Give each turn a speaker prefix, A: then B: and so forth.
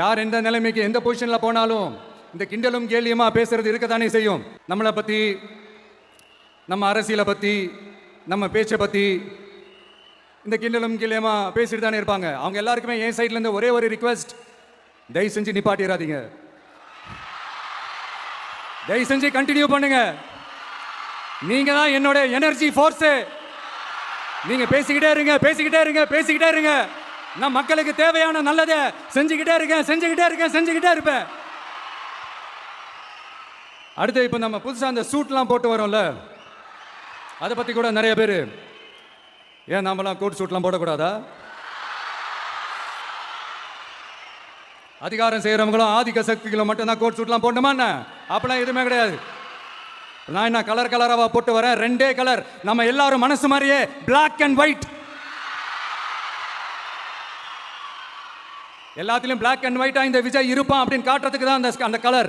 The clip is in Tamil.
A: யார் எந்த நிலைமைக்கு எந்த பொசிஷனில் போனாலும் இந்த கிண்டலும் கேலியுமா பேசுறது இருக்கத்தானே செய்யும். நம்மளை பற்றி, நம்ம அரசியலை பற்றி, நம்ம பேச்சை பற்றி இந்த கிண்டலும் கேலியுமா பேசிட்டு தானே இருப்பாங்க. அவங்க எல்லாருக்குமே என் சைட்லேருந்து ஒரே ஒரு ரிக்வெஸ்ட், தயவு செஞ்சு நிப்பாட்டிடாதீங்க. தயவு செஞ்சு கண்டினியூ பண்ணுங்க. நீங்க தான் என்னோட எனர்ஜி ஃபோர்ஸு. நீங்க பேசிக்கிட்டே இருங்க, பேசிக்கிட்டே இருங்க, பேசிக்கிட்டே இருங்க. நான் மக்களுக்கு தேவையான நல்லதை செஞ்சுக்கிட்டே இருக்கேன், செஞ்சுக்கிட்டே இருக்கேன், செஞ்சுக்கிட்டே இருப்பேன். அடுத்து இப்போ நம்ம புதுசாக அந்த சூட்லாம் போட்டு வரோம்ல, அதை பற்றி கூட நிறைய பேர், ஏன் நாமெல்லாம் கோட் சூட்லாம் போடக்கூடாதா? அதிகாரம் செய்கிறவங்களும் ஆதிக்க சக்திகளும் மட்டும்தான் கோட் சூட்லாம் போடணுமா என்ன? அப்பெல்லாம் எதுவுமே கிடையாது. நான் என்ன கலர் கலராக போட்டு வரேன், ரெண்டே கலர், நம்ம எல்லாரும் மனசு மாதிரியே பிளாக் அண்ட் ஒயிட். எல்லாத்திலும் பிளாக் அண்ட் ஒயிட்டா இந்த விஜய் இருப்பான் அப்படின்னு காட்டுறதுக்கு தான் அந்த கலர்.